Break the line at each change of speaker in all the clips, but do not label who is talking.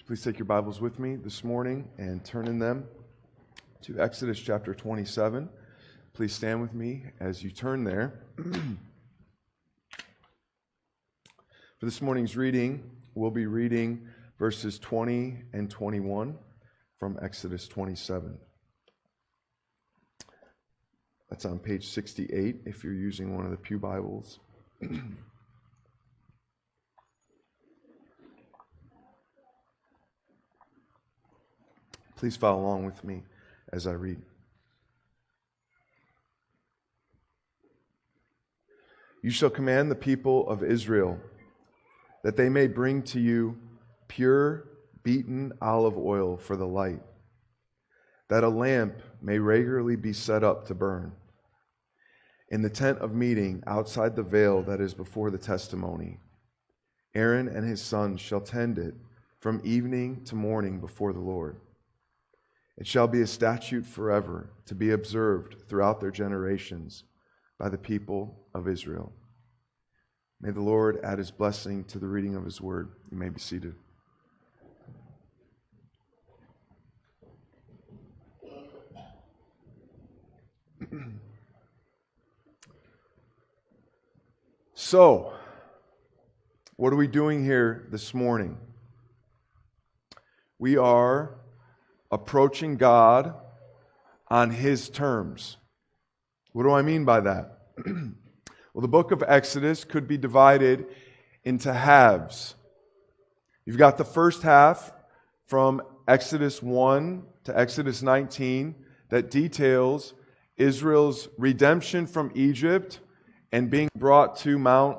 Please take your Bibles with me this morning and turn in them to Exodus chapter 27. Please stand with me as you turn there. For this morning's reading, we'll be reading verses 20 and 21 from Exodus 27. That's on page 68 if you're using one of the Pew Bibles. Please follow along with me as I read. You shall command the people of Israel that they may bring to you pure beaten olive oil for the light, that a lamp may regularly be set up to burn in the tent of meeting outside the veil that is before the testimony. Aaron and his sons shall tend it from evening to morning before the Lord. It shall be a statute forever to be observed throughout their generations by the people of Israel. May the Lord add His blessing to the reading of His word. You may be seated. So, what are we doing here this morning? We are approaching God on His terms. What do I mean by that? Well, the book of Exodus could be divided into halves. You've got the first half from Exodus 1 to Exodus 19 that details Israel's redemption from Egypt and being brought to Mount.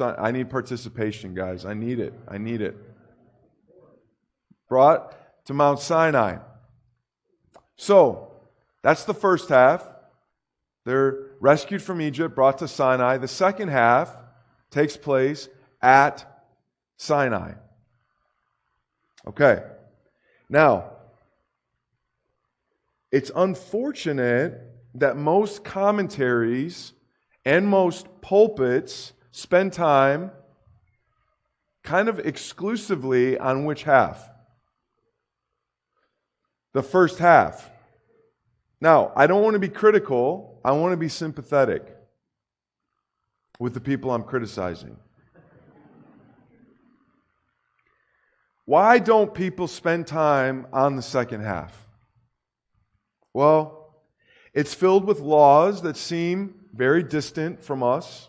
I need participation, guys. I need it. Brought to Mount Sinai. So, that's the first half. They're rescued from Egypt, brought to Sinai. The second half takes place at Sinai. Okay. Now, it's unfortunate that most commentaries and most pulpits spend time kind of exclusively on which half? The first half. Now, I don't want to be critical. I want to be sympathetic with the people I'm criticizing. Why don't people spend time on the second half? Well, it's filled with laws that seem very distant from us,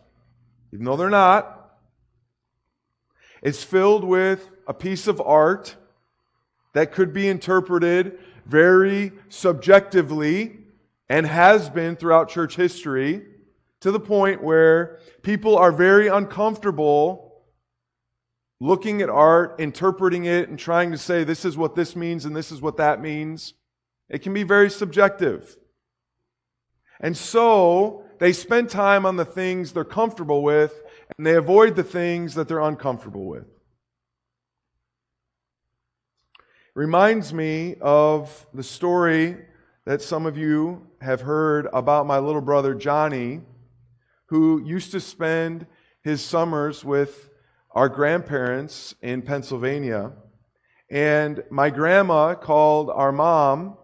even though they're not. It's filled with a piece of art that could be interpreted very subjectively and has been throughout church history to the point where people are very uncomfortable looking at art, interpreting it, and trying to say this is what this means and this is what that means. It can be very subjective. And so they spend time on the things they're comfortable with and they avoid the things that they're uncomfortable with. Reminds me of the story that some of you have heard about my little brother Johnny, who used to spend his summers with our grandparents in Pennsylvania. And my grandma called our mom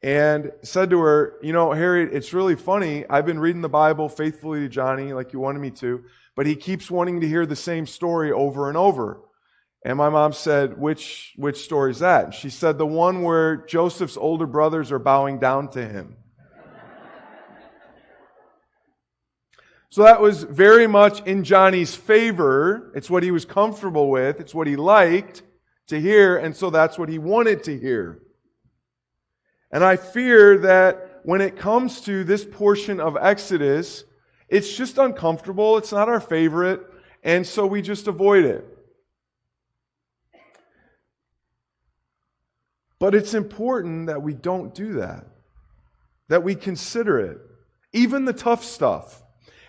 and said to her, "You know, Harriet, it's really funny. I've been reading the Bible faithfully to Johnny like you wanted me to, but he keeps wanting to hear the same story over and over." And my mom said, which story is that? And she said, the one where Joseph's older brothers are bowing down to him. So that was very much in Johnny's favor. It's what he was comfortable with. It's what he liked to hear. And so that's what he wanted to hear. And I fear that when it comes to this portion of Exodus, it's just uncomfortable. It's not our favorite. And so we just avoid it. But it's important that we don't do that. That we consider it. Even the tough stuff.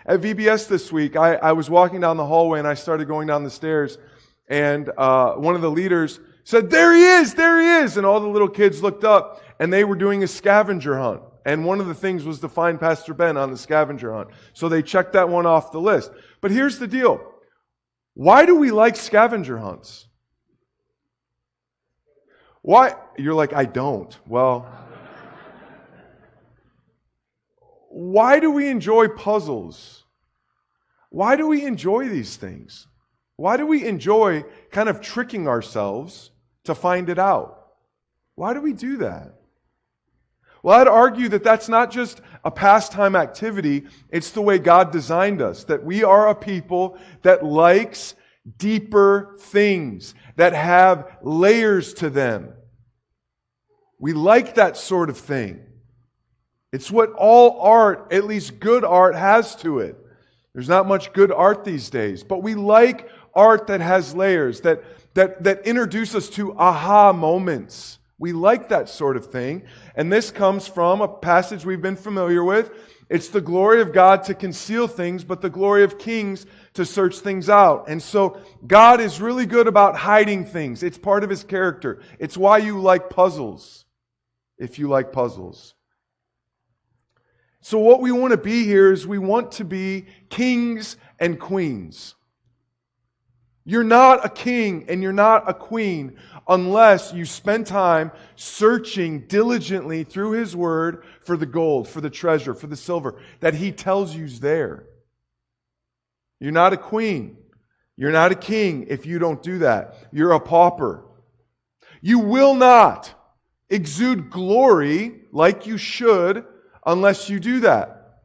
At VBS this week, I was walking down the hallway and I started going down the stairs. And one of the leaders said, there he is! And all the little kids looked up and they were doing a scavenger hunt. And one of the things was to find Pastor Ben on the scavenger hunt. So they checked that one off the list. But here's the deal. Why do we like scavenger hunts? Why? You're like, I don't. Well, why do we enjoy puzzles? Why do we enjoy these things? Why do we enjoy kind of tricking ourselves to find it out? Why do we do that? Well, I'd argue that that's not just a pastime activity, it's the way God designed us, that we are a people that likes deeper things, that have layers to them. We like that sort of thing. It's what all art, at least good art, has to it. There's not much good art these days, but we like art that has layers, that introduce us to aha moments. We like that sort of thing. And this comes from a passage we've been familiar with. It's the glory of God to conceal things, but the glory of kings to search things out. And so God is really good about hiding things. It's part of His character. It's why you like puzzles, if you like puzzles. So what we want to be here is we want to be kings and queens. You're not a king and you're not a queen unless you spend time searching diligently through His Word for the gold, for the treasure, for the silver that He tells you's there. You're not a queen. You're not a king if you don't do that. You're a pauper. You will not exude glory like you should unless you do that.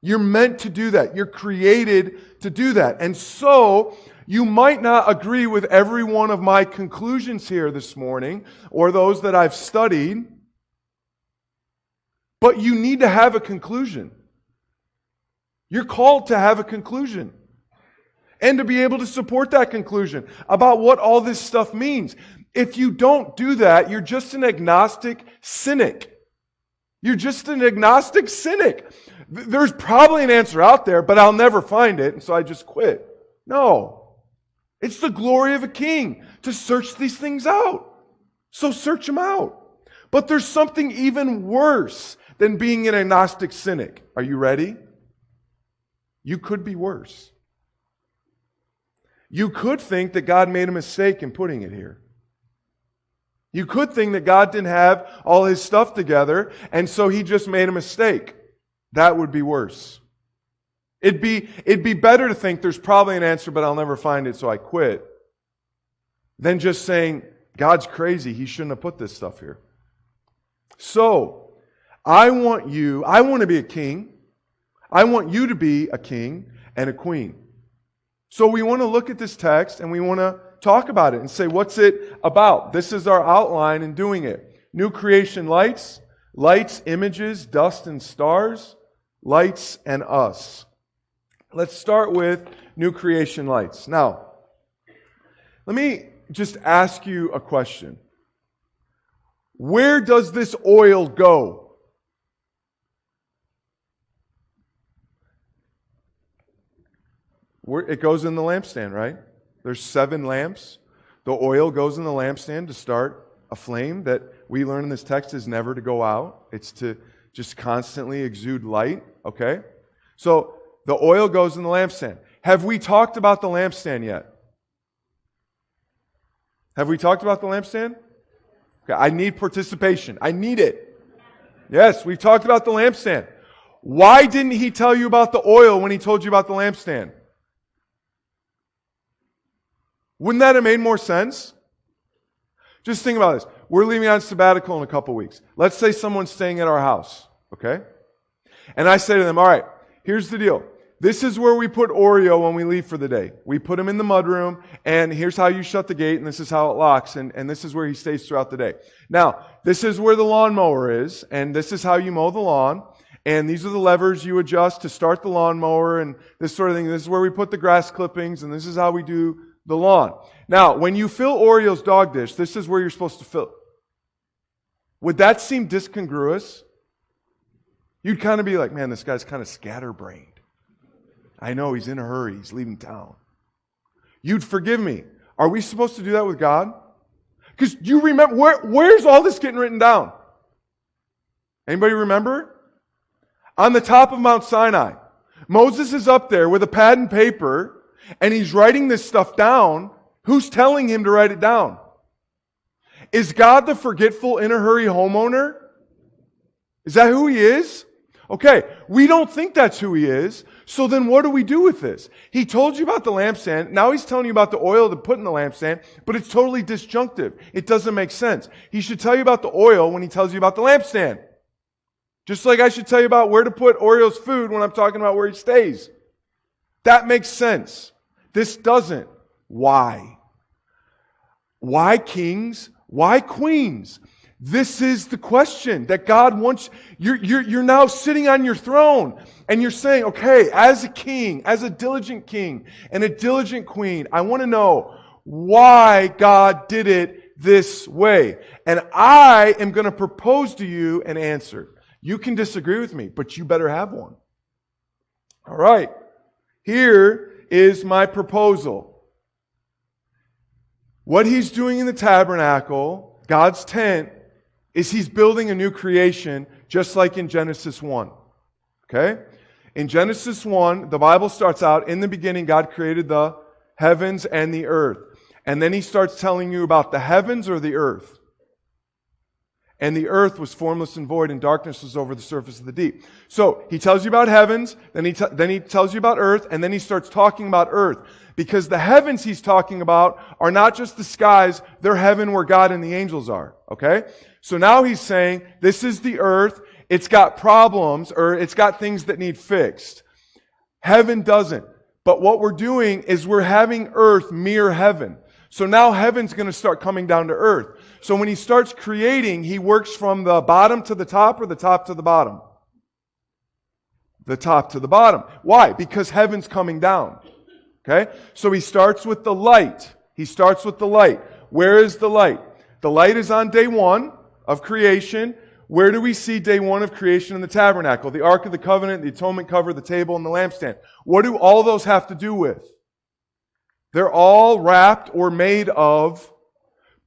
You're meant to do that. You're created to do that. And so, you might not agree with every one of my conclusions here this morning, or those that I've studied, but you need to have a conclusion. You're called to have a conclusion. And to be able to support that conclusion about what all this stuff means. If you don't do that, you're just an agnostic cynic. You're just an agnostic cynic. There's probably an answer out there, but I'll never find it, and so I just quit. No. It's the glory of a king to search these things out. So search them out. But there's something even worse than being an agnostic cynic. Are you ready? You could be worse. You could think that God made a mistake in putting it here. You could think that God didn't have all His stuff together, and so He just made a mistake. That would be worse. It'd be better to think there's probably an answer, but I'll never find it, so I quit, than just saying, God's crazy, He shouldn't have put this stuff here. So, I want to be a king. I want you to be a king and a queen. So we want to look at this text and we want to talk about it and say, what's it about? This is our outline in doing it. New creation lights, images, dust and stars, lights and us. Let's start with new creation lights. Now, let me just ask you a question. Where does this oil go? It goes in the lampstand, right? There's 7 lamps. The oil goes in the lampstand to start a flame that we learn in this text is never to go out. It's to just constantly exude light, okay? So, the oil goes in the lampstand. Have we talked about the lampstand yet? Have we talked about the lampstand? Okay, I need participation. I need it. Yes, we've talked about the lampstand. Why didn't He tell you about the oil when He told you about the lampstand? Wouldn't that have made more sense? Just think about this. We're leaving on sabbatical in a couple weeks. Let's say someone's staying at our house, okay? And I say to them, all right, here's the deal. This is where we put Oreo when we leave for the day. We put him in the mudroom, and here's how you shut the gate, and this is how it locks, and this is where he stays throughout the day. Now, this is where the lawnmower is, and this is how you mow the lawn, and these are the levers you adjust to start the lawnmower, and this sort of thing. This is where we put the grass clippings, and this is how we do the lawn. Now, when you fill Oreo's dog dish, this is where you're supposed to fill. Would that seem discongruous? You'd kind of be like, man, this guy's kind of scatterbrained. I know, he's in a hurry. He's leaving town. You'd forgive me. Are we supposed to do that with God? Because you remember, where's all this getting written down? Anybody remember? On the top of Mount Sinai. Moses is up there with a pad and paper, and he's writing this stuff down. Who's telling him to write it down? Is God the forgetful, in a hurry homeowner? Is that who He is? Okay, we don't think that's who He is. So then what do we do with this? He told you about the lampstand. Now He's telling you about the oil to put in the lampstand, but it's totally disjunctive. It doesn't make sense. He should tell you about the oil when He tells you about the lampstand. Just like I should tell you about where to put Oreo's food when I'm talking about where he stays. That makes sense. This doesn't. Why? Why kings? Why queens? This is the question that God wants. You're now sitting on your throne and you're saying, okay, as a king, as a diligent king and a diligent queen, I want to know why God did it this way. And I am going to propose to you an answer. You can disagree with me, but you better have one. All right. Here is my proposal. What He's doing in the tabernacle, God's tent, is He's building a new creation, just like in Genesis 1. Okay? In Genesis 1, the Bible starts out, in the beginning, God created the heavens and the earth. And then He starts telling you about the heavens or the earth. And the earth was formless and void, and darkness was over the surface of the deep. So, He tells you about heavens, then he tells you about earth, and then He starts talking about earth. Because the heavens He's talking about are not just the skies, they're heaven where God and the angels are. Okay? So now He's saying, this is the earth, it's got problems, or it's got things that need fixed. Heaven doesn't. But what we're doing is we're having earth mirror heaven. So now heaven's going to start coming down to earth. So when He starts creating, He works from the bottom to the top or the top to the bottom? The top to the bottom. Why? Because heaven's coming down. Okay? So He starts with the light. He starts with the light. Where is the light? The light is on day 1 of creation. Where do we see day 1 of creation in the tabernacle? The Ark of the Covenant, the atonement cover, the table, and the lampstand. What do all those have to do with? They're all wrapped or made of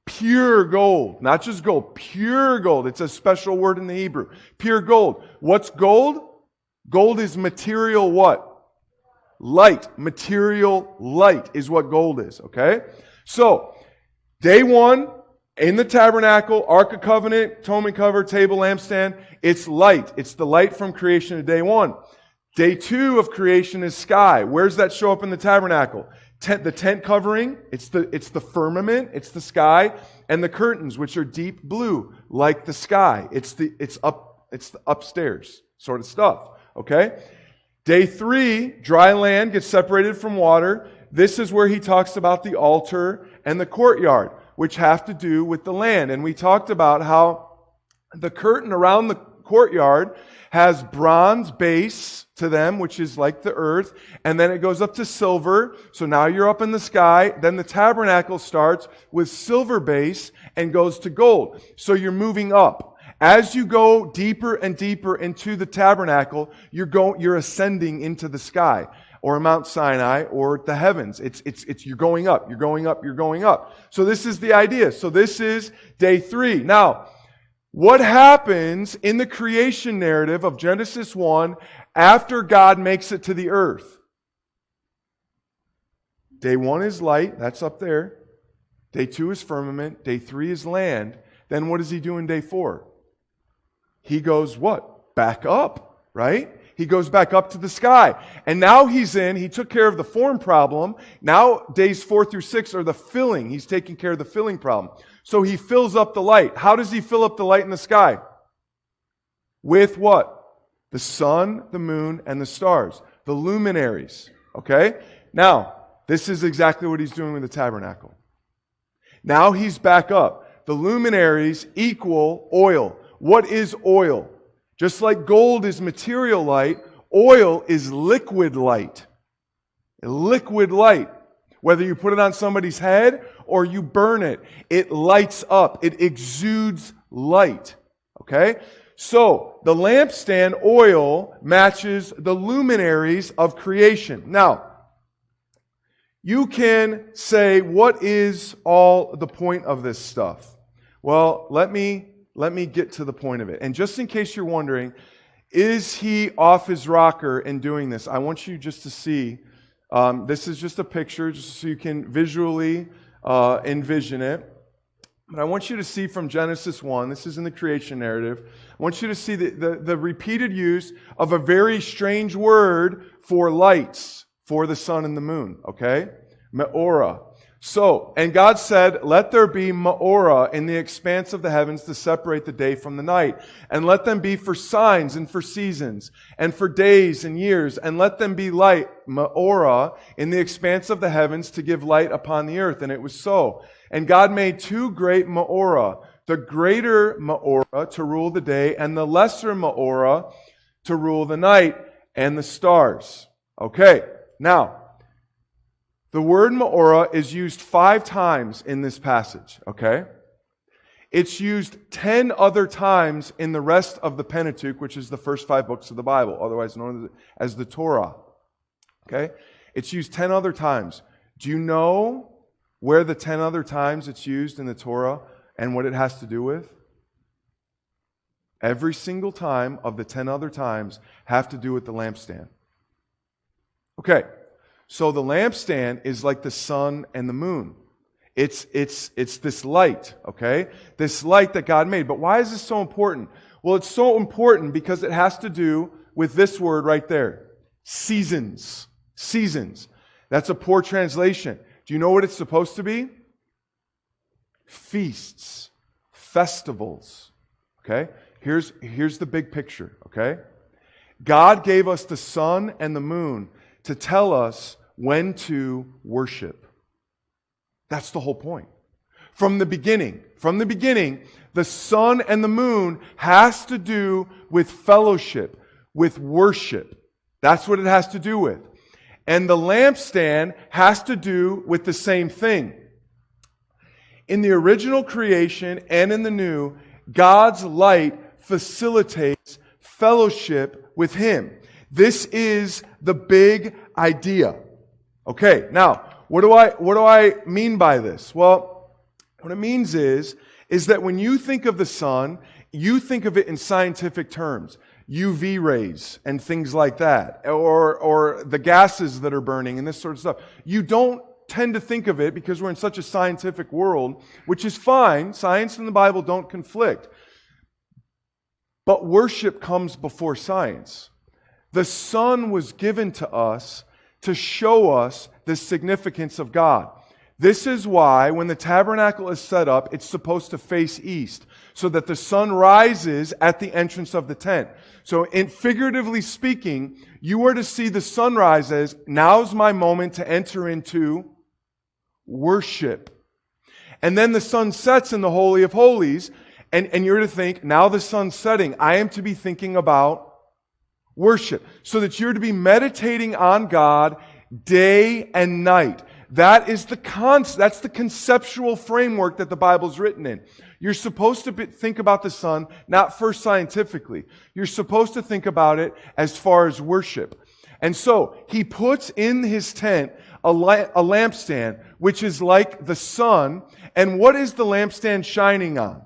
pure gold. Not just gold, pure gold. It's a special word in the Hebrew. Pure gold. What's gold? Gold is material what? Light. Material light is what gold is, okay? So, day 1, in the tabernacle, Ark of Covenant, atonement cover, table, lampstand, it's light. It's the light from creation of day 1. Day 2 of creation is sky. Where does that show up in the tabernacle? The tent covering, it's the firmament, it's the sky, and the curtains, which are deep blue, like the sky. It's the upstairs sort of stuff. Okay? Day 3, dry land gets separated from water. This is where He talks about the altar and the courtyard, which have to do with the land. And we talked about how the curtain around the courtyard has bronze base to them, which is like the earth, and then it goes up to silver. So now you're up in the sky. Then the tabernacle starts with silver base and goes to gold. So you're moving up. As you go deeper and deeper into the tabernacle, you're ascending into the sky, or Mount Sinai, or the heavens. You're going up, you're going up, you're going up. So this is the idea. So this is day 3. Now, what happens in the creation narrative of Genesis 1 after God makes it to the earth? Day 1 is light, that's up there. Day 2 is firmament. Day 3 is land. Then what does He do in day 4? He goes what? Back up, right? He goes back up to the sky. And now he took care of the form problem. Now days 4 through 6 are the filling. He's taking care of the filling problem. So He fills up the light. How does He fill up the light in the sky? With what? The sun, the moon, and the stars. The luminaries. Okay? Now, this is exactly what He's doing with the tabernacle. Now He's back up. The luminaries equal oil. What is oil? Just like gold is material light, oil is liquid light. Liquid light. Whether you put it on somebody's head or you burn it, it lights up. It exudes light. Okay? So, the lampstand oil matches the luminaries of creation. Now, you can say, what is all the point of this stuff? Well, let me get to the point of it. And just in case you're wondering, is he off his rocker in doing this? I want you just to see, this is just a picture, just so you can visually envision it. But I want you to see from Genesis 1, this is in the creation narrative, I want you to see the repeated use of a very strange word for lights, for the sun and the moon, okay? Me'orah. So, and God said, let there be Me'orah in the expanse of the heavens to separate the day from the night. And let them be for signs and for seasons and for days and years. And let them be light, Me'orah, in the expanse of the heavens to give light upon the earth. And it was so. And God made two great Me'orah, the greater Me'orah to rule the day and the lesser Me'orah to rule the night and the stars. Okay, now, the word Me'orah is used 5 times in this passage, okay? It's used 10 other times in the rest of the Pentateuch, which is the first 5 books of the Bible, otherwise known as the Torah, okay? It's used 10 other times. Do you know where the 10 other times it's used in the Torah and what it has to do with? Every single time of the 10 other times have to do with the lampstand. Okay. So the lampstand is like the sun and the moon. It's this light, okay? This light that God made. But why is this so important? Well, it's so important because it has to do with this word right there. Seasons. Seasons. That's a poor translation. Do you know what it's supposed to be? Feasts. Festivals. Okay? Here's the big picture, okay? God gave us the sun and the moon to tell us when to worship. That's the whole point. From the beginning, the sun and the moon has to do with fellowship, with worship. That's what it has to do with. And the lampstand has to do with the same thing. In the original creation and in the new, God's light facilitates fellowship with Him. This is the big idea. Okay, now, what do I mean by this? Well, what it means is that when you think of the sun, you think of it in scientific terms. UV rays and things like that, or the gases that are burning and this sort of stuff. You don't tend to think of it, because we're in such a scientific world, which is fine. Science and the Bible don't conflict. But worship comes before science. The sun was given to us to show us the significance of God. This is why when the tabernacle is set up, it's supposed to face east, so that the sun rises at the entrance of the tent. So figuratively speaking, you are to see the sunrise as, now's my moment to enter into worship. And then the sun sets in the Holy of Holies, and you're to think, now the sun's setting, I am to be thinking about worship. So that you're to be meditating on God day and night. That's the conceptual framework that the Bible's written in. You're supposed to think about the sun, not first scientifically. You're supposed to think about it as far as worship. And so, He puts in His tent a lampstand, which is like the sun. And what is the lampstand shining on?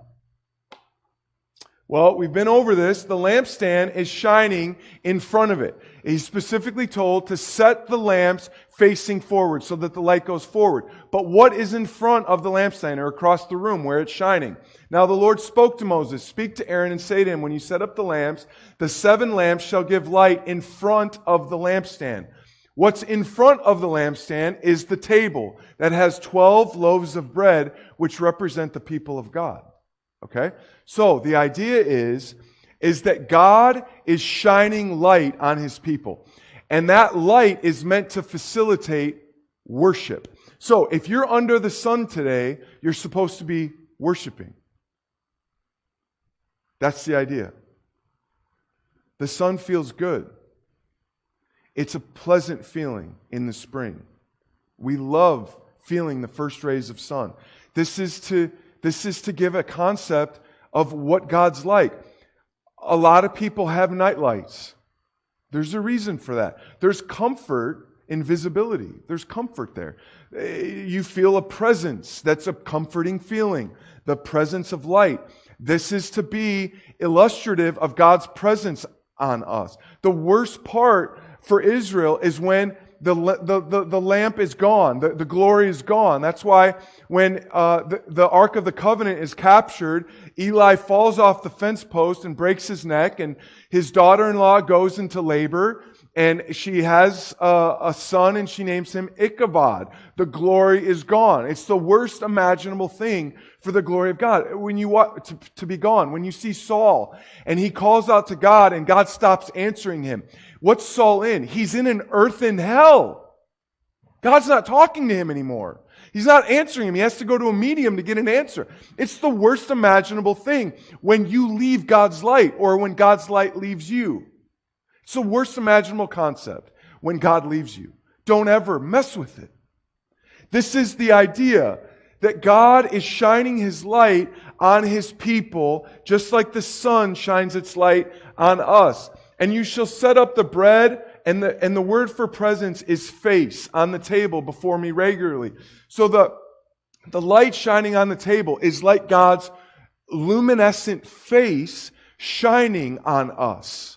Well, we've been over this. The lampstand is shining in front of it. He's specifically told to set the lamps facing forward so that the light goes forward. But what is in front of the lampstand, or across the room where it's shining? Now the Lord spoke to Moses, "Speak to Aaron and say to him, when you set up the lamps, the 7 lamps shall give light in front of the lampstand." What's in front of the lampstand is the table that has 12 loaves of bread, which represent the people of God. Okay? So the idea is that God is shining light on His people. And that light is meant to facilitate worship. So if you're under the sun today, you're supposed to be worshiping. That's the idea. The sun feels good. It's a pleasant feeling in the spring. We love feeling the first rays of sun. This is to give a concept of what God's like. A lot of people have night lights. There's a reason for that. There's comfort in visibility. There's comfort there. You feel a presence. That's a comforting feeling. The presence of light. This is to be illustrative of God's presence on us. The worst part for Israel is when the lamp is gone. The glory is gone. That's why when the Ark of the Covenant is captured, Eli falls off the fence post and breaks his neck, and his daughter-in-law goes into labor, and she has a son, and she names him Ichabod. The glory is gone. It's the worst imaginable thing for the glory of God when you want to be gone. When you see Saul, and he calls out to God, and God stops answering him. What's Saul in? He's in an earthen hell. God's not talking to him anymore. He's not answering him. He has to go to a medium to get an answer. It's the worst imaginable thing when you leave God's light, or when God's light leaves you. It's the worst imaginable concept when God leaves you. Don't ever mess with it. This is the idea that God is shining His light on His people, just like the sun shines its light on us. And you shall set up the bread, and the word for presence is face, on the table before me regularly. So the light shining on the table is like God's luminescent face shining on us.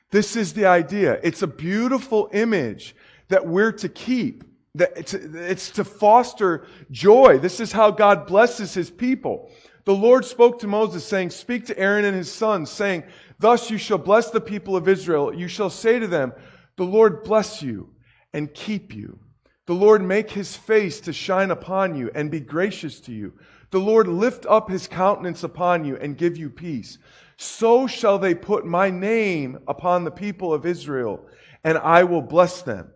This is the idea. It's a beautiful image that we're to keep. It's to foster joy. This is how God blesses His people. The Lord spoke to Moses, saying, "Speak to Aaron and his sons, saying, Thus you shall bless the people of Israel. You shall say to them, The Lord bless you and keep you. The Lord make His face to shine upon you and be gracious to you. The Lord lift up His countenance upon you and give you peace. So shall they put my name upon the people of Israel, and I will bless them."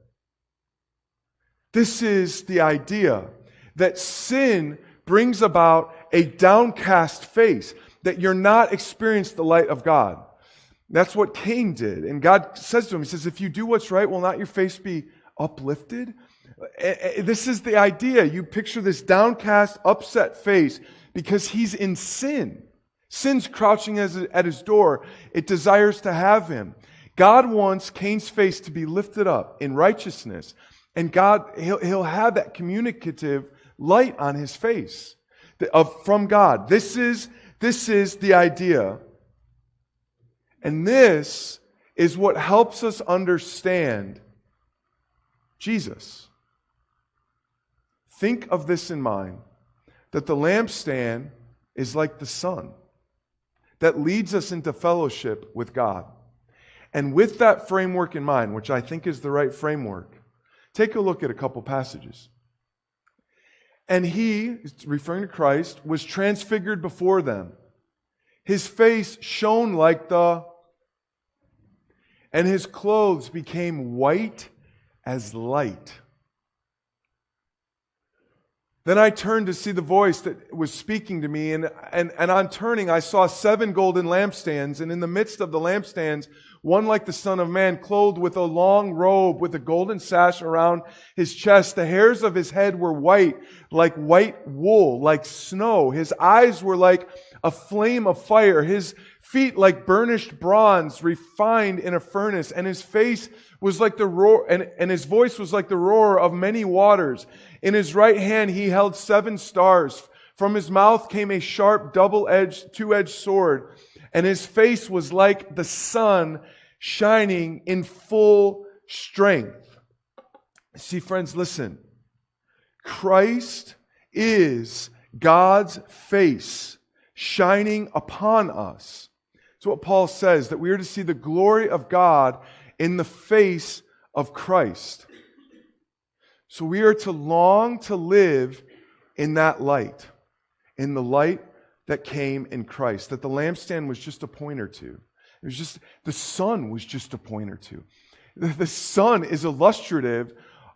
This is the idea that sin brings about a downcast face, that you're not experiencing the light of God. That's what Cain did. And God says to him, He says, if you do what's right, will not your face be uplifted? This is the idea. You picture this downcast, upset face because he's in sin. Sin's crouching at his door. It desires to have him. God wants Cain's face to be lifted up in righteousness. And God, He'll have that communicative light on His face from God. This is the idea. And this is what helps us understand Jesus. Think of this in mind, that the lampstand is like the sun that leads us into fellowship with God. And with that framework in mind, which I think is the right framework, take a look at a couple passages. And He, referring to Christ, was transfigured before them. His face shone like and His clothes became white as light. Then I turned to see the voice that was speaking to me, and on turning I saw 7 golden lampstands, and in the midst of the lampstands, one like the Son of Man, clothed with a long robe, with a golden sash around His chest. The hairs of His head were white, like white wool, like snow. His eyes were like a flame of fire. His feet like burnished bronze, refined in a furnace. And His face was like the roar, and His voice was like the roar of many waters. In His right hand He held 7 stars. From His mouth came a sharp, two-edged sword. And His face was like the sun shining in full strength. See, friends, listen. Christ is God's face shining upon us. That's what Paul says, that we are to see the glory of God in the face of Christ. So we are to long to live in that light, in the light that came in Christ, that the lampstand was just a pointer to. It was just, the sun was just a pointer to. The sun is illustrative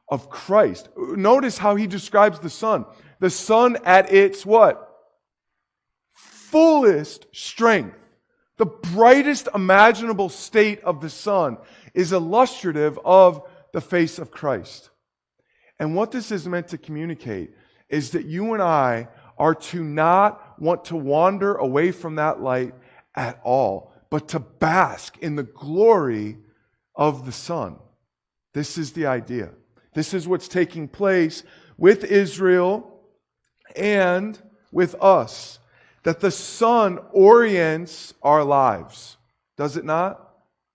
of Christ. Notice how he describes the sun. The sun at its what? Fullest strength. The brightest imaginable state of the sun is illustrative of the face of Christ. And what this is meant to communicate is that you and I are to not want to wander away from that light at all, but to bask in the glory of the sun. This is the idea. This is what's taking place with Israel and with us. That the sun orients our lives. Does it not?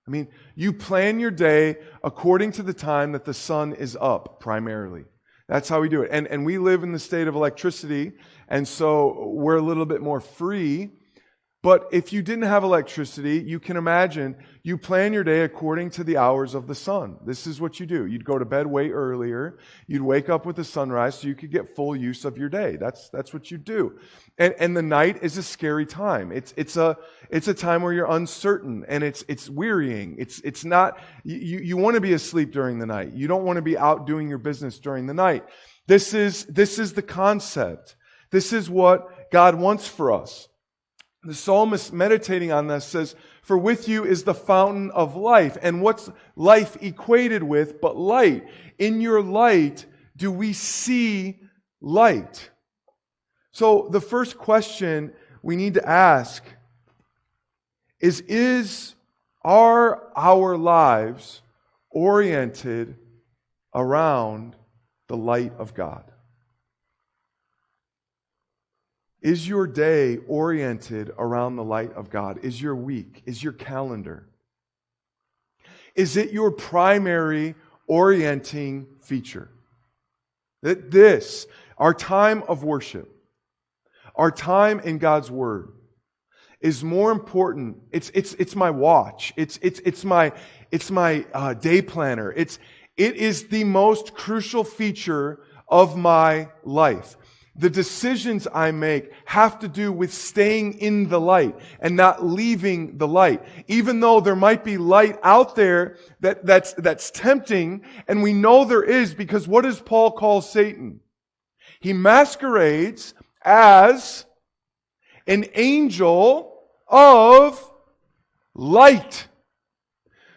I mean, You plan your day according to the time that the sun is up, primarily. That's how we do it. And we live in the state of electricity, and so we're a little bit more free. But if you didn't have electricity, you can imagine you plan your day according to the hours of the sun. This is what you do. You'd go to bed way earlier. You'd wake up with the sunrise so you could get full use of your day. That's what you do. And the night is a scary time. It's a time where you're uncertain and it's wearying. It's not you want to be asleep during the night. You don't want to be out doing your business during the night. This is the concept. This is what God wants for us. The psalmist meditating on this says, "For with you is the fountain of life." And what's life equated with but light? In your light, do we see light? So the first question we need to ask is are our lives oriented around the light of God? Is your day oriented around the light of God? Is your week? Is your calendar? Is it your primary orienting feature? That this, our time of worship, our time in God's Word, is more important. It's my watch. It's my day planner. It is the most crucial feature of my life. The decisions I make have to do with staying in the light and not leaving the light. Even though there might be light out there that's tempting, and we know there is, because what does Paul call Satan? He masquerades as an angel of light.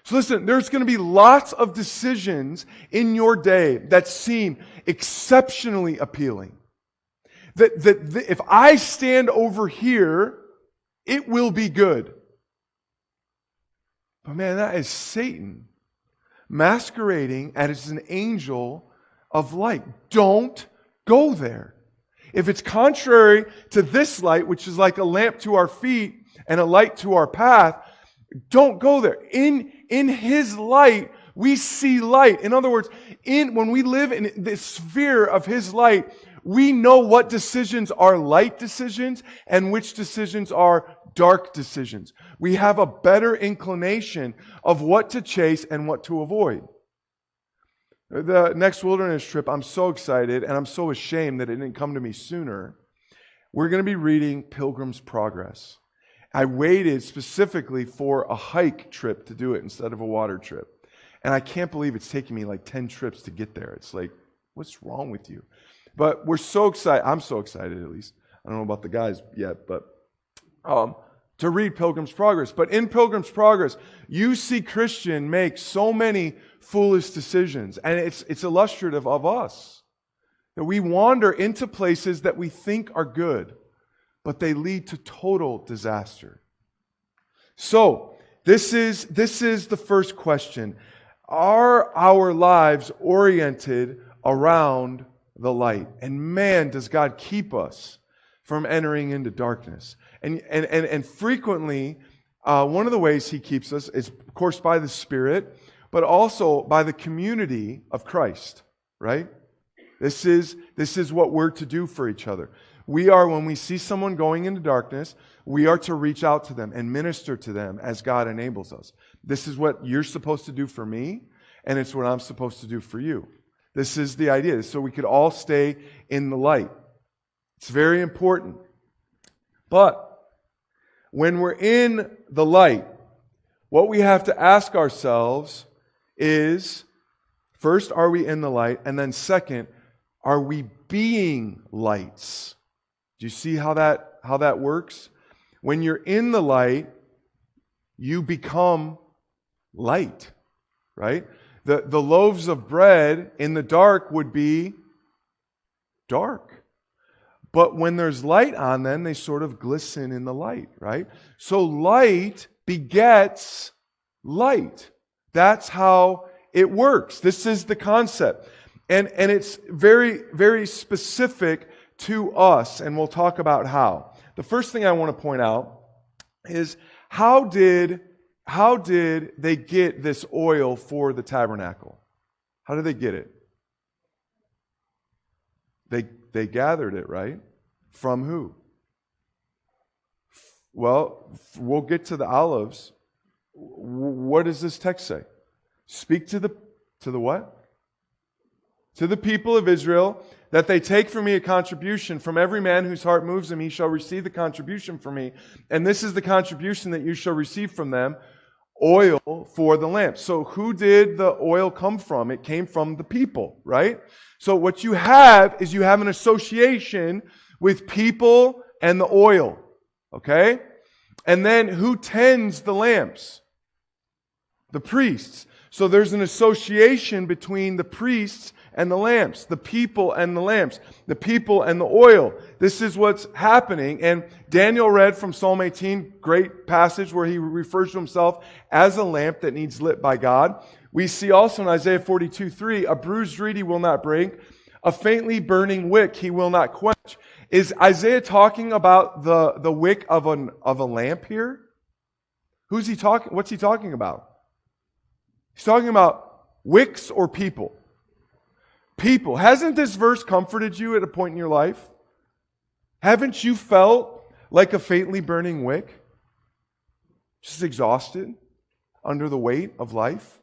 So listen, there's going to be lots of decisions in your day that seem exceptionally appealing. That if I stand over here, it will be good. But man, that is Satan masquerading as an angel of light. Don't go there. If it's contrary to this light, which is like a lamp to our feet and a light to our path, don't go there. In His light, we see light. In other words, when we live in the sphere of His light, we know what decisions are light decisions and which decisions are dark decisions. We have a better inclination of what to chase and what to avoid. The next wilderness trip, I'm so excited and I'm so ashamed that it didn't come to me sooner. We're going to be reading Pilgrim's Progress. I waited specifically for a hike trip to do it instead of a water trip. And I can't believe it's taking me like 10 trips to get there. It's like, what's wrong with you? But we're so excited. I'm so excited, at least. I don't know about the guys yet, but to read Pilgrim's Progress. But in Pilgrim's Progress, you see Christian make so many foolish decisions. And it's illustrative of us. That we wander into places that we think are good, but they lead to total disaster. So, this is the first question. Are our lives oriented around the light? And man, does God keep us from entering into darkness. And frequently, one of the ways He keeps us is, of course, by the Spirit, but also by the community of Christ, right? This is what we're to do for each other. When we see someone going into darkness, we are to reach out to them and minister to them as God enables us. This is what you're supposed to do for me, and it's what I'm supposed to do for you. This is the idea, so we could all stay in the light. It's very important. But when we're in the light, what we have to ask ourselves is, first, are we in the light? And then second, are we being lights? Do you see how that works? When you're in the light, you become light, right? The loaves of bread in the dark would be dark. But when there's light on them, they sort of glisten in the light, right? So light begets light. That's how it works. This is the concept. And it's very, very specific to us, and we'll talk about how. The first thing I want to point out is how did how did they get this oil for the tabernacle? How did they get it? They gathered it, right? From who? Well, we'll get to the olives. What does this text say? Speak to the what? To the people of Israel, that they take from me a contribution. From every man whose heart moves him, he shall receive the contribution from me. And this is the contribution that you shall receive from them, oil for the lamp. So who did the oil come from? It came from the people, right? So what you have is you have an association with people and the oil, okay? And then who tends the lamps? The priests. So there's an association between the priests and the lamps, the people and the lamps, the people and the oil. This is what's happening. And Daniel read from Psalm 18, great passage where he refers to himself as a lamp that needs lit by God. We see also in Isaiah 42:3, a bruised reed he will not break, a faintly burning wick he will not quench. Is Isaiah talking about the wick of a lamp here? Who's he talking? What's he talking about? He's talking about wicks or people. People. Hasn't this verse comforted you at a point in your life? Haven't you felt like a faintly burning wick? Just exhausted under the weight of life?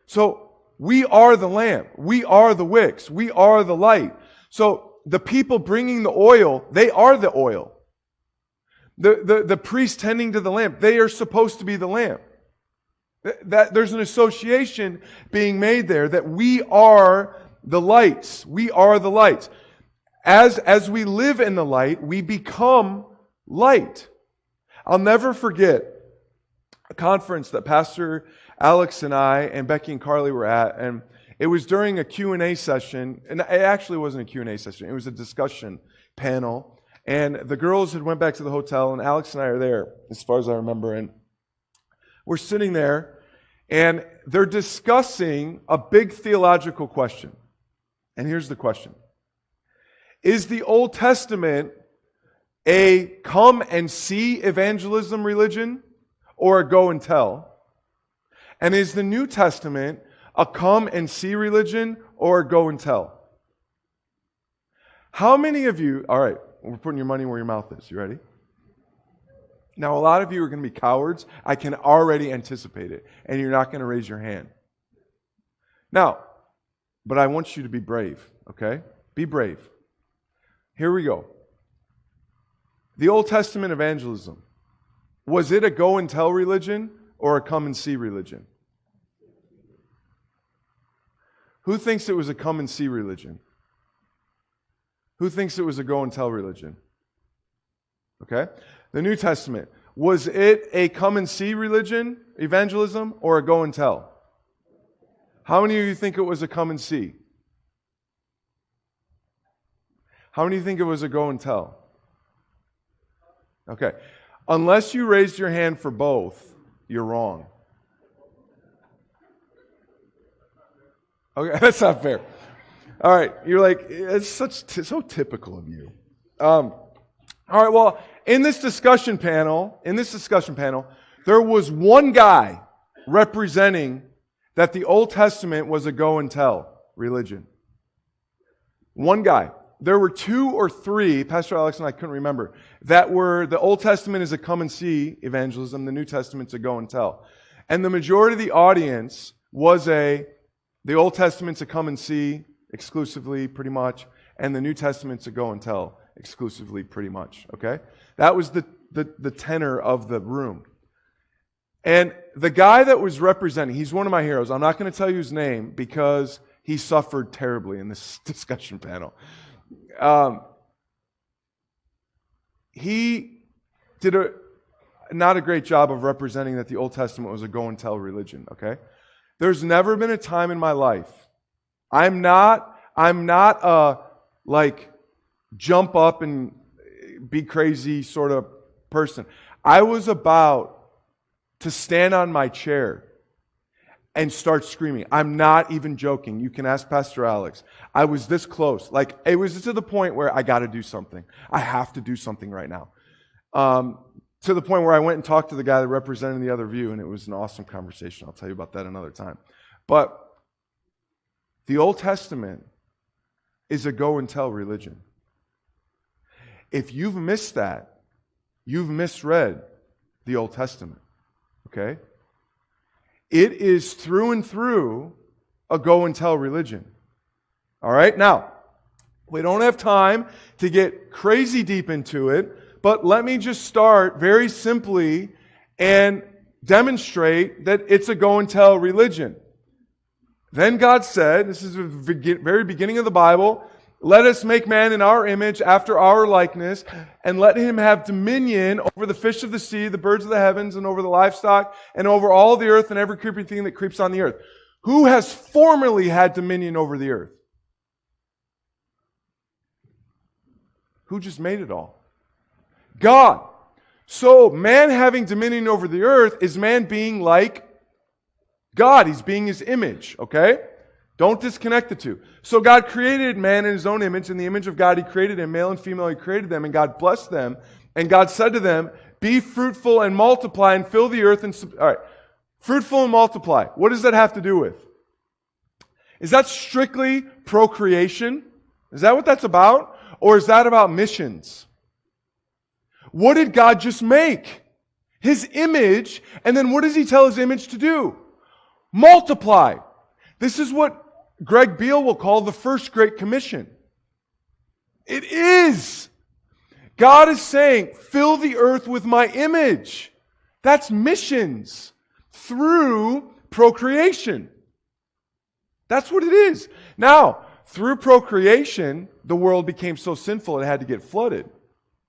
So, we are the lamp. We are the wicks. We are the light. So, the people bringing the oil, they are the oil. The priest tending to the lamp, they are supposed to be the lamp. That there's an association being made there that we are the lights. We are the lights. As we live in the light, we become light. I'll never forget a conference that Pastor Alex and I and Becky and Carly were at, and it was during a Q&A session, and it actually wasn't a Q&A session, it was a discussion panel, and the girls had went back to the hotel, and Alex and I are there, as far as I remember, and we're sitting there, and they're discussing a big theological question. And here's the question. Is the Old Testament a come and see evangelism religion or a go and tell? And is the New Testament a come and see religion or a go and tell? How many of you, all right, we're putting your money where your mouth is. You ready? Now, a lot of you are going to be cowards. I can already anticipate it. And you're not going to raise your hand. Now, but I want you to be brave, okay? Be brave. Here we go. The Old Testament evangelism. Was it a go and tell religion or a come and see religion? Who thinks it was a come and see religion? Who thinks it was a go and tell religion? Okay? The New Testament. Was it a come and see religion, evangelism, or a go and tell? How many of you think it was a come and see? How many of you think it was a go and tell? Okay. Unless you raised your hand for both, you're wrong. Okay, that's not fair. All right, you're like, it's so typical of you. All right, well, in this discussion panel, there was one guy representing that the Old Testament was a go and tell religion. One guy. There were two or three, Pastor Alex and I couldn't remember, that were the Old Testament is a come and see evangelism, the New Testament's a go and tell. And the majority of the audience was the Old Testament's a come and see exclusively, pretty much, and the New Testament's a go and tell exclusively, pretty much. Okay? That was the tenor of the room. And the guy that was representing, he's one of my heroes. I'm not going to tell you his name because he suffered terribly in this discussion panel. He did not a great job of representing that the Old Testament was a go and tell religion, okay? There's never been a time in my life. I'm not a jump up and be crazy sort of person. I was about to stand on my chair and start screaming. I'm not even joking. You can ask Pastor Alex. I was this close. It was to the point where I got to do something. I have to do something right now. To the point where I went and talked to the guy that represented the other view, and it was an awesome conversation. I'll tell you about that another time. But the Old Testament is a go and tell religion. If you've missed that, you've misread the Old Testament. Okay? It is through and through a go and tell religion. All right? Now, we don't have time to get crazy deep into it, but let me just start very simply and demonstrate that it's a go and tell religion. Then God said, this is the very beginning of the Bible, let us make man in our image, after our likeness, and let him have dominion over the fish of the sea, the birds of the heavens, and over the livestock, and over all the earth and every creeping thing that creeps on the earth. Who has formerly had dominion over the earth? Who just made it all? God. So man having dominion over the earth is man being like God. He's being His image, okay? Don't disconnect the two. So God created man in His own image. In the image of God He created him. Male and female He created them. And God blessed them. And God said to them, be fruitful and multiply and fill the earth. All right. Fruitful and multiply. What does that have to do with? Is that strictly procreation? Is that what that's about? Or is that about missions? What did God just make? His image. And then what does He tell His image to do? Multiply. This is what Greg Beale will call the first Great Commission. It is. God is saying, fill the earth with my image. That's missions through procreation. That's what it is. Now, through procreation, the world became so sinful it had to get flooded.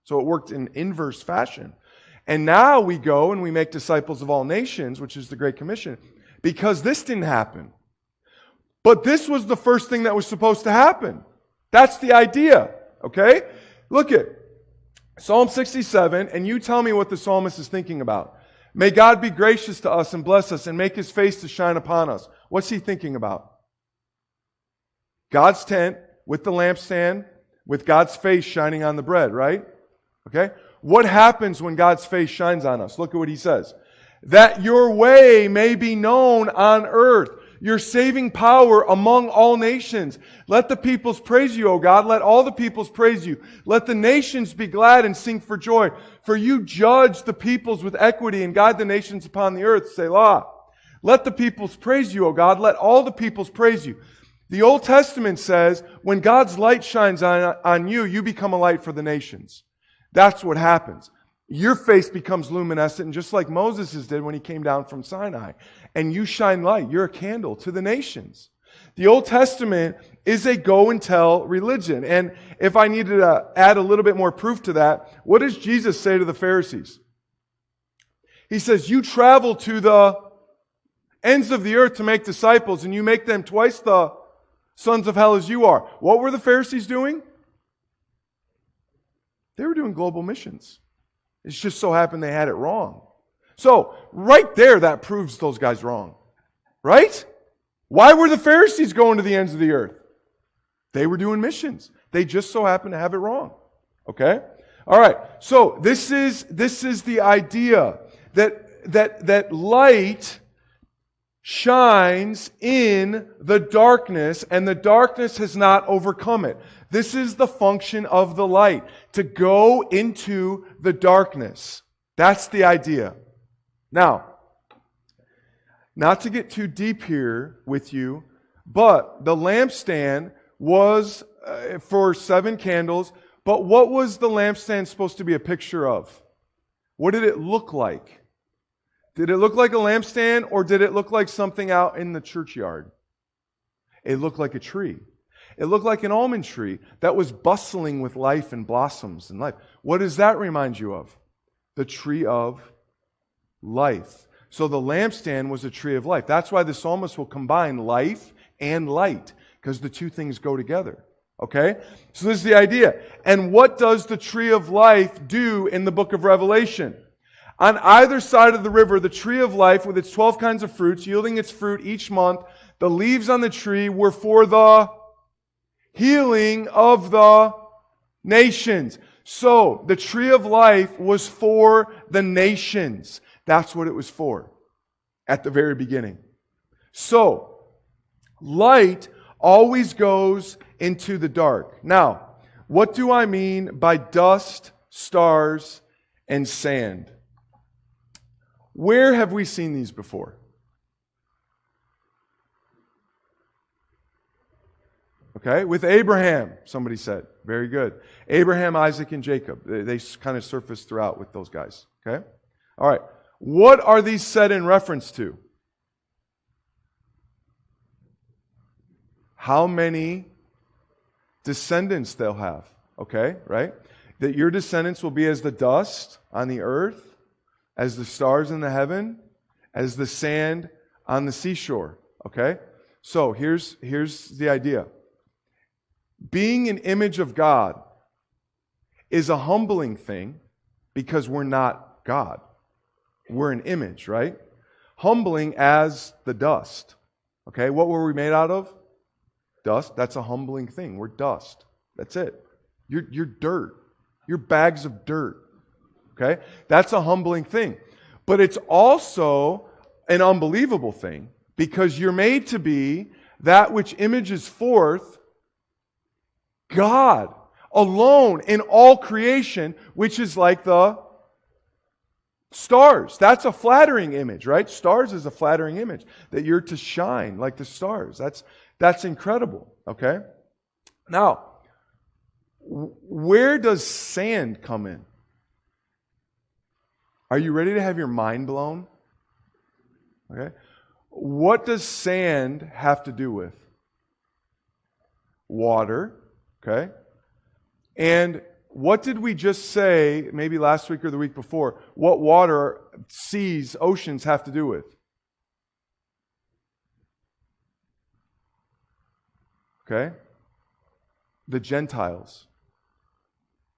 So it worked in inverse fashion. And now we go and we make disciples of all nations, which is the Great Commission, because this didn't happen. But this was the first thing that was supposed to happen. That's the idea. Okay? Look at Psalm 67, and you tell me what the psalmist is thinking about. May God be gracious to us and bless us and make His face to shine upon us. What's he thinking about? God's tent with the lampstand, with God's face shining on the bread, right? Okay? What happens when God's face shines on us? Look at what he says. That your way may be known on earth, your saving power among all nations. Let the peoples praise you, O God. Let all the peoples praise you. Let the nations be glad and sing for joy. For you judge the peoples with equity and guide the nations upon the earth. Selah. Let the peoples praise you, O God. Let all the peoples praise you. The Old Testament says, when God's light shines on you, you become a light for the nations. That's what happens. Your face becomes luminescent, and just like Moses' did when he came down from Sinai. And you shine light. You're a candle to the nations. The Old Testament is a go and tell religion. And if I needed to add a little bit more proof to that, what does Jesus say to the Pharisees? He says, you travel to the ends of the earth to make disciples, and you make them twice the sons of hell as you are. What were the Pharisees doing? They were doing global missions. It just so happened they had it wrong. So, right there, that proves those guys wrong. Right? Why were the Pharisees going to the ends of the earth? They were doing missions. They just so happened to have it wrong. Okay? All right. So, this is the idea that light shines in the darkness, and the darkness has not overcome it. This is the function of the light, to go into the darkness. That's the idea. Now, not to get too deep here with you, but the lampstand was for 7 candles, but what was the lampstand supposed to be a picture of? What did it look like? Did it look like a lampstand, or did it look like something out in the churchyard? It looked like a tree. It looked like an almond tree that was bustling with life and blossoms and life. What does that remind you of? The tree of life. So the lampstand was a tree of life. That's why the psalmist will combine life and light, because the two things go together. Okay? So this is the idea. And what does the tree of life do in the book of Revelation? On either side of the river, the tree of life with its 12 kinds of fruits, yielding its fruit each month, the leaves on the tree were for the healing of the nations. So, the tree of life was for the nations. That's what it was for at the very beginning. So, light always goes into the dark. Now, what do I mean by dust, stars, and sand? Where have we seen these before? Okay, with Abraham, somebody said. Very good. Abraham, Isaac, and Jacob. They kind of surface throughout with those guys. Okay? All right. What are these said in reference to? How many descendants they'll have. Okay, right? That your descendants will be as the dust on the earth, as the stars in the heaven, as the sand on the seashore. Okay? So here's the idea. Being an image of God is a humbling thing because we're not God. We're an image, right? Humbling as the dust. Okay, what were we made out of? Dust. That's a humbling thing. We're dust. That's it. You're dirt. You're bags of dirt. Okay? That's a humbling thing. But it's also an unbelievable thing because you're made to be that which images forth God alone in all creation, which is like the stars. That's a flattering image, right? Stars is a flattering image, that you're to shine like the stars. That's incredible, okay? Now, where does sand come in? Are you ready to have your mind blown? Okay. What does sand have to do with? Water. Okay? And what did we just say, maybe last week or the week before, what water, seas, oceans have to do with? Okay? The Gentiles.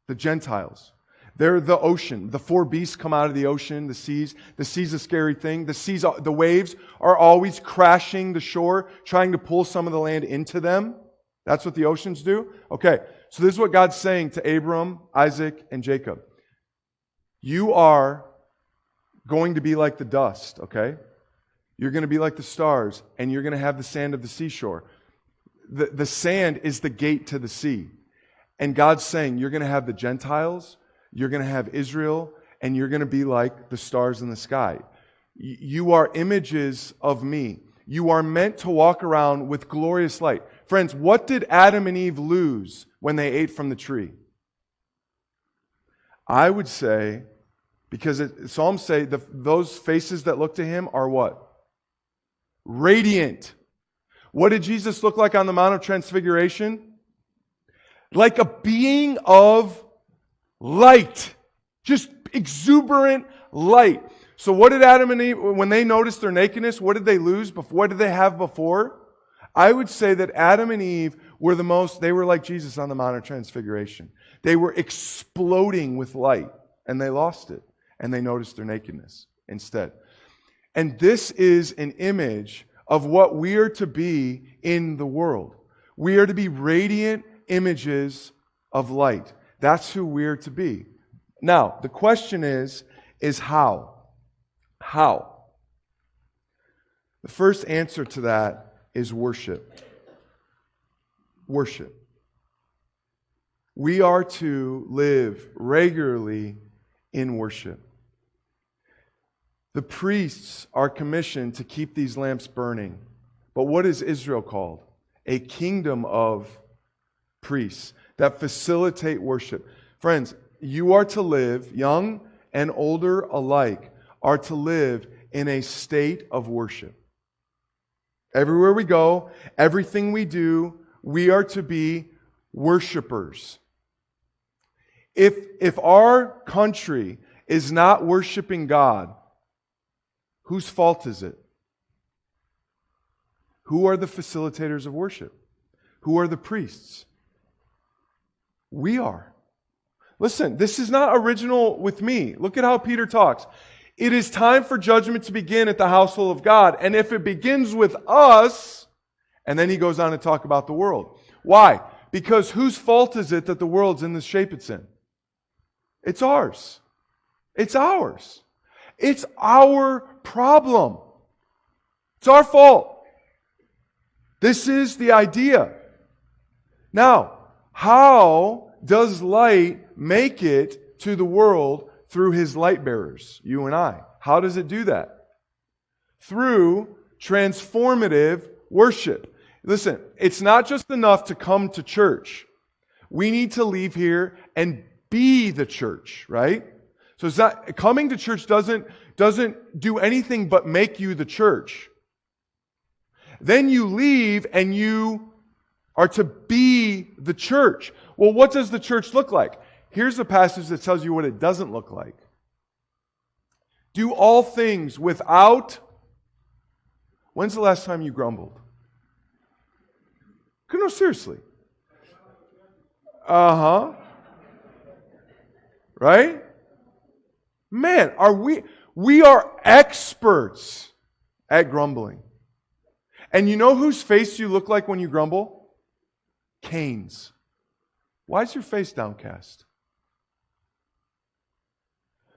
The Gentiles. They're the ocean. The four beasts come out of the ocean, the seas. The sea's a scary thing. The waves are always crashing the shore, trying to pull some of the land into them. That's what the oceans do? Okay, so this is what God's saying to Abram, Isaac, and Jacob. You are going to be like the dust, okay? You're going to be like the stars, and you're going to have the sand of the seashore. The sand is the gate to the sea. And God's saying, you're going to have the Gentiles, you're going to have Israel, and you're going to be like the stars in the sky. You are images of me. You are meant to walk around with glorious light. Friends, what did Adam and Eve lose when they ate from the tree? I would say, because Psalms say those faces that look to Him are what? Radiant. What did Jesus look like on the Mount of Transfiguration? Like a being of light. Just exuberant light. So what did Adam and Eve, when they noticed their nakedness, what did they lose? What did they have before? I would say that Adam and Eve they were like Jesus on the Mount of Transfiguration. They were exploding with light, and they lost it, and they noticed their nakedness instead. And this is an image of what we are to be in the world. We are to be radiant images of light. That's who we are to be. Now, the question is how? How? The first answer to that is worship. Worship. We are to live regularly in worship. The priests are commissioned to keep these lamps burning. But what is Israel called? A kingdom of priests that facilitate worship. Friends, you are to live, young and older alike, are to live in a state of worship. Everywhere we go, everything we do, we are to be worshipers. If our country is not worshiping God, whose fault is it? Who are the facilitators of worship? Who are the priests? We are. Listen, this is not original with me. Look at how Peter talks. It is time for judgment to begin at the household of God. And if it begins with us, and then he goes on to talk about the world. Why? Because whose fault is it that the world's in the shape it's in? It's ours. It's ours. It's our problem. It's our fault. This is the idea. Now, how does light make it to the world through His light bearers, you and I? How does it do that? Through transformative worship. Listen, it's not just enough to come to church. We need to leave here and be the church, right? So it's not, coming to church doesn't do anything but make you the church. Then you leave and you are to be the church. Well, what does the church look like? Here's a passage that tells you what it doesn't look like. Do all things without... When's the last time you grumbled? No, seriously. Right? Man, we are experts at grumbling. And you know whose face you look like when you grumble? Cain's. Why is your face downcast?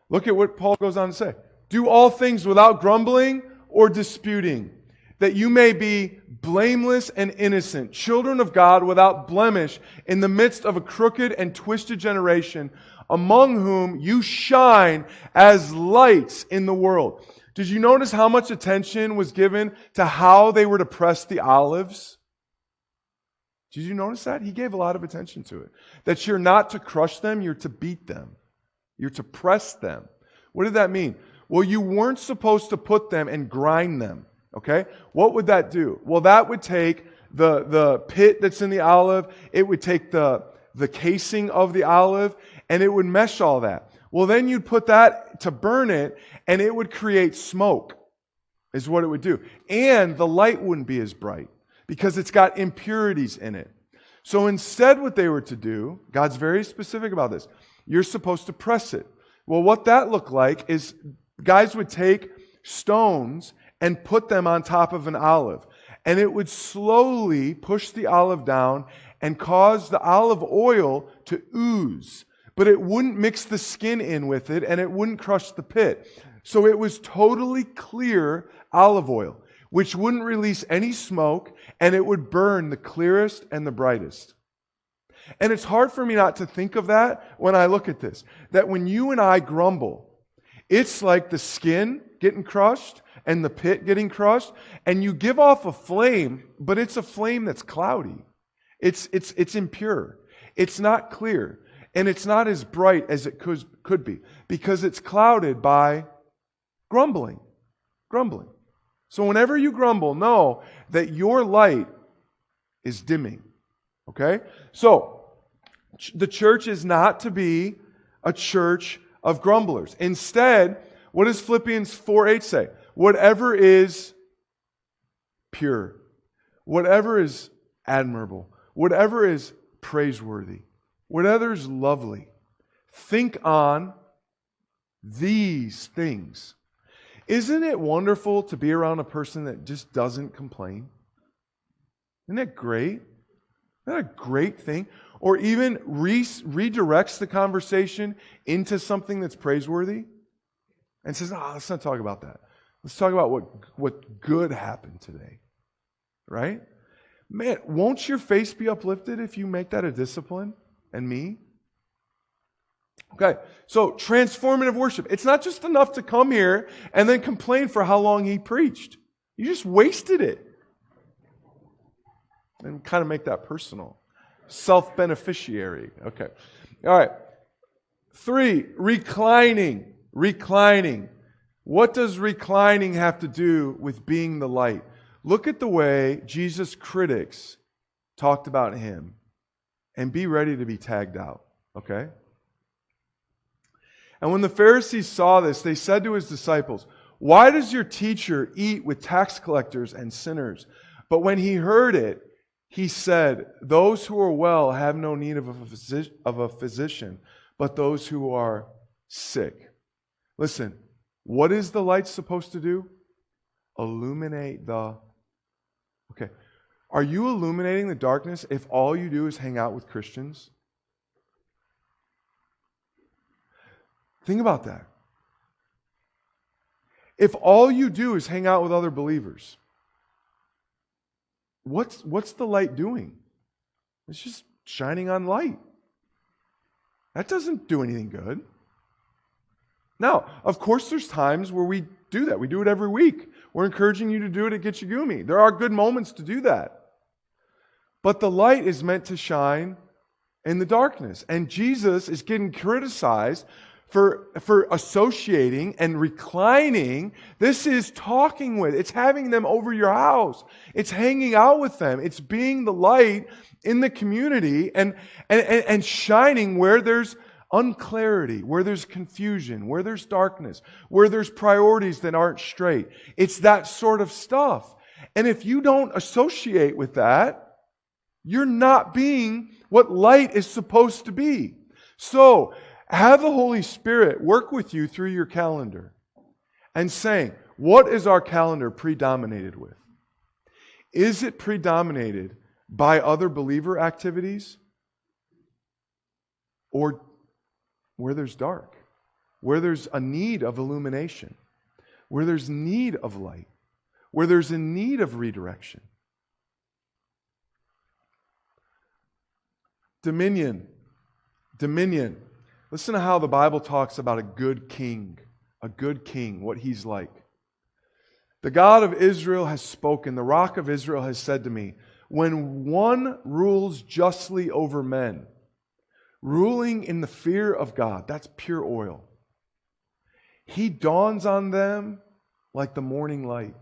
Look at what Paul goes on to say. Do all things without grumbling or disputing, that you may be blameless and innocent, children of God without blemish, in the midst of a crooked and twisted generation, among whom you shine as lights in the world. Did you notice how much attention was given to how they were to press the olives? Did you notice that? He gave a lot of attention to it. That you're not to crush them, you're to beat them. You're to press them. What did that mean? Well, you weren't supposed to put them and grind them. Okay? What would that do? Well, that would take the pit that's in the olive, it would take the casing of the olive, and it would mesh all that. Well, then you'd put that to burn it, and it would create smoke, is what it would do. And the light wouldn't be as bright, because it's got impurities in it. So instead what they were to do, God's very specific about this, you're supposed to press it. Well, what that looked like is guys would take stones and put them on top of an olive. And it would slowly push the olive down and cause the olive oil to ooze. But it wouldn't mix the skin in with it, and it wouldn't crush the pit. So it was totally clear olive oil, which wouldn't release any smoke, and it would burn the clearest and the brightest. And it's hard for me not to think of that when I look at this. That when you and I grumble, it's like the skin getting crushed and the pit getting crushed, and you give off a flame, but it's a flame that's cloudy. It's impure. It's not clear. And it's not as bright as it could be, because it's clouded by grumbling. Grumbling. So whenever you grumble, know that your light is dimming. Okay? So, the church is not to be a church of grumblers. Instead, what does Philippians 4:8 say? Whatever is pure, whatever is admirable, whatever is praiseworthy, whatever is lovely, think on these things. Isn't it wonderful to be around a person that just doesn't complain? Isn't that great? Isn't that a great thing? Or even redirects the conversation into something that's praiseworthy and says, let's not talk about that. Let's talk about what good happened today. Right? Man, won't your face be uplifted if you make that a discipline? And me? Okay, so transformative worship. It's not just enough to come here and then complain for how long he preached. You just wasted it. And kind of make that personal. Self-beneficiary. Okay. All right. 3, reclining. Reclining. What does reclining have to do with being the light? Look at the way Jesus' critics talked about him, and be ready to be tagged out. Okay? And when the Pharisees saw this, they said to his disciples, "Why does your teacher eat with tax collectors and sinners?" But when he heard it, he said, "Those who are well have no need of a physician, but those who are sick." Listen, what is the light supposed to do? Illuminate the... Okay. Are you illuminating the darkness if all you do is hang out with Christians? Think about that. If all you do is hang out with other believers, what's the light doing? It's just shining on light. That doesn't do anything good. Now, of course, there's times where we do that. We do it every week. We're encouraging you to do it at Gitchagumi. There are good moments to do that. But the light is meant to shine in the darkness. And Jesus is getting criticized for associating and reclining. This is talking with. It's having them over your house. It's hanging out with them. It's being the light in the community and shining where there's unclarity, where there's confusion, where there's darkness, where there's priorities that aren't straight. It's that sort of stuff. And if you don't associate with that, you're not being what light is supposed to be. So, have the Holy Spirit work with you through your calendar and saying, what is our calendar predominated with? Is it predominated by other believer activities? Or where there's dark, where there's a need of illumination, where there's need of light, where there's a need of redirection? Dominion. Listen to how the Bible talks about a good king, what he's like. The God of Israel has spoken, the Rock of Israel has said to me, when one rules justly over men, ruling in the fear of God, that's pure oil. He dawns on them like the morning light,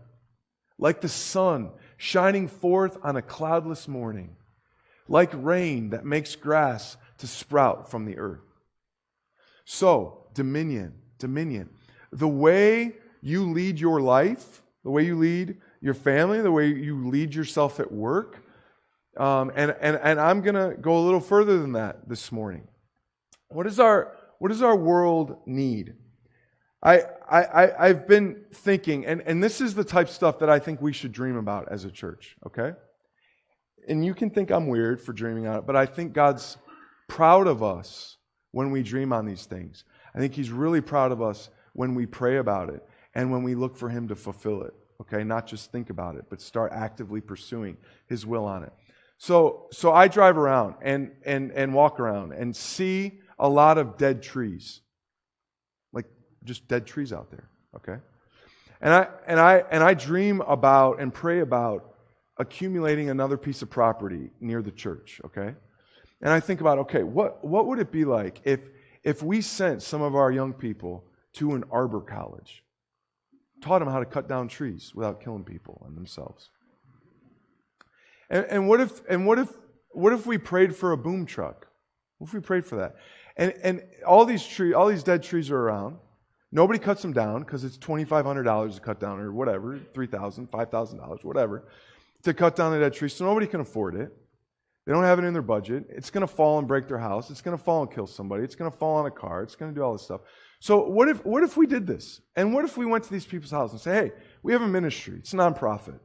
like the sun shining forth on a cloudless morning, like rain that makes grass to sprout from the earth. So, dominion. The way you lead your life, the way you lead your family, the way you lead yourself at work, and I'm going to go a little further than that this morning. What does our world need? I've been thinking, and this is the type of stuff that I think we should dream about as a church, okay? And you can think I'm weird for dreaming on it, but I think God's proud of us when we dream on these things. I think He's really proud of us when we pray about it and when we look for Him to fulfill it, okay? Not just think about it, but start actively pursuing His will on it. So I drive around and walk around and see a lot of dead trees, like just dead trees out there, okay? And I dream about and pray about accumulating another piece of property near the church, okay? And I think about, okay, what would it be like if we sent some of our young people to an arbor college, taught them how to cut down trees without killing people and themselves? And what if we prayed for a boom truck? What if we prayed for that? And all these dead trees are around. Nobody cuts them down because it's $2,500 to cut down, or whatever, $3,000, $5,000, whatever, to cut down the dead tree. So nobody can afford it. They don't have it in their budget. It's going to fall and break their house. It's going to fall and kill somebody. It's going to fall on a car. It's going to do all this stuff. So what if we did this? And what if we went to these people's houses and say, hey, we have a ministry. It's a nonprofit.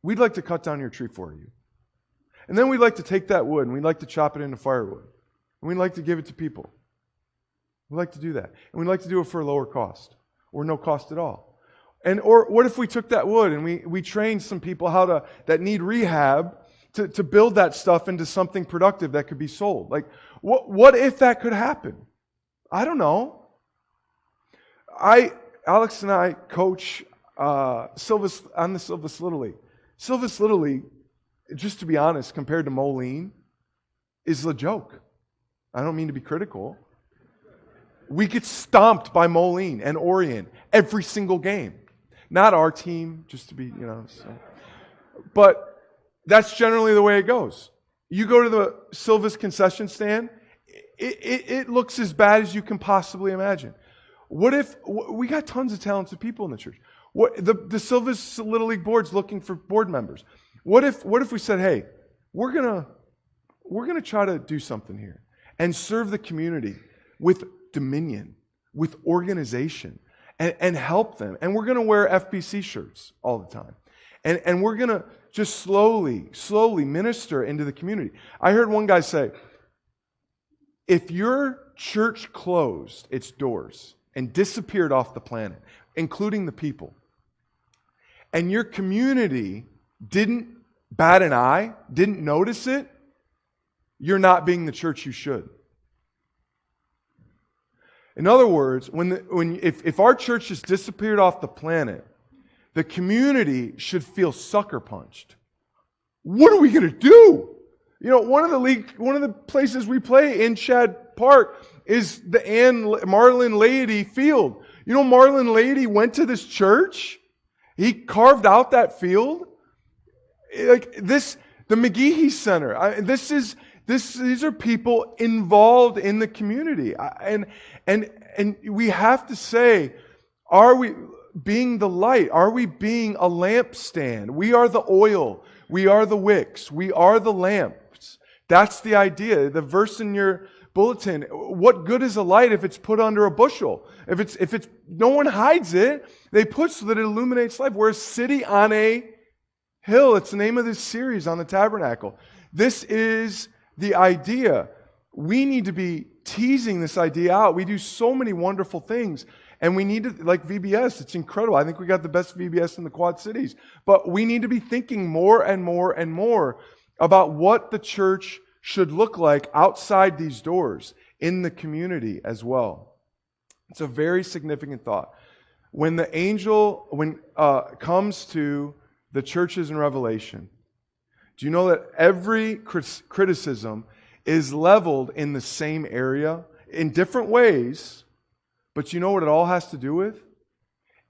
We'd like to cut down your tree for you. And then we'd like to take that wood and we'd like to chop it into firewood. And we'd like to give it to people. We'd like to do that. And we'd like to do it for a lower cost or no cost at all. Or what if we took that wood and we trained some people that need rehab to build that stuff into something productive that could be sold? Like, what if that could happen? I don't know. Alex and I coach Silvis on the Silvis Little League. Silvis Little League, just to be honest, compared to Moline, is a joke. I don't mean to be critical. We get stomped by Moline and Orion every single game. Not our team, just to be, so. But that's generally the way it goes. You go to the Silvis concession stand, it looks as bad as you can possibly imagine. What if, we got tons of talented people in the church. The Silvis Little League board's looking for board members. What if we said, hey, we're gonna try to do something here and serve the community with dominion, with organization, and help them. And we're gonna wear FBC shirts all the time. And we're gonna just slowly minister into the community. I heard one guy say, if you're church closed its doors and disappeared off the planet, including the people, and your community didn't bat an eye, didn't notice it, you're not being the church you should. In other words, if our church has disappeared off the planet, the community should feel sucker punched. What are we going to do? You know, one of the places we play in Shad Park is the Marlon Lady Field. You know, Marlon Lady went to this church. He carved out that field. Like this, the McGehee Center. These are people involved in the community, and we have to say, are we being the light? Are we being a lampstand? We are the oil. We are the wicks. We are the lamps. That's the idea. The verse in your bulletin. What good is a light if it's put under a bushel? If it's no one hides it. They put so that it illuminates life. We're a city on a hill. It's the name of this series on the tabernacle. This is the idea. We need to be teasing this idea out. We do so many wonderful things, and we need to, like VBS, it's incredible. I think we got the best VBS in the Quad Cities. But we need to be thinking more and more and more about what the church should look like outside these doors in the community as well. It's a very significant thought. When the angel comes to the churches in Revelation, do you know that every criticism is leveled in the same area in different ways, but you know what it all has to do with?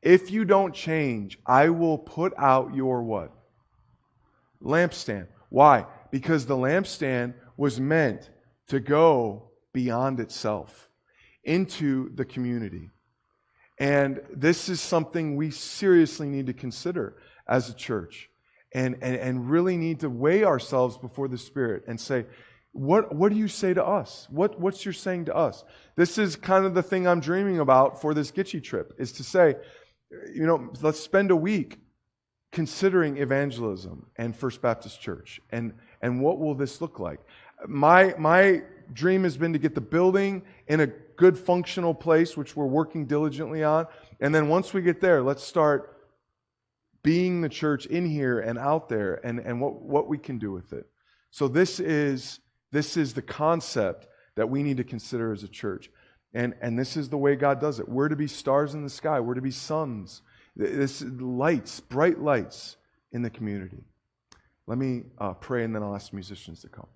If you don't change, I will put out your what? Lampstand. Why? Because the lampstand was meant to go beyond itself into the community. And this is something we seriously need to consider as a church. And really need to weigh ourselves before the Spirit and say, what do you say to us? What's your saying to us? This is kind of the thing I'm dreaming about for this Gitche trip, is to say, you know, let's spend a week considering evangelism and First Baptist Church. And what will this look like? My dream has been to get the building in a good functional place, which we're working diligently on. And then once we get there, let's start being the church in here and out there, and what we can do with it. So this is the concept that we need to consider as a church. And this is the way God does it. We're to be stars in the sky. We're to be suns. This lights, bright lights in the community. Let me pray, and then I'll ask musicians to come.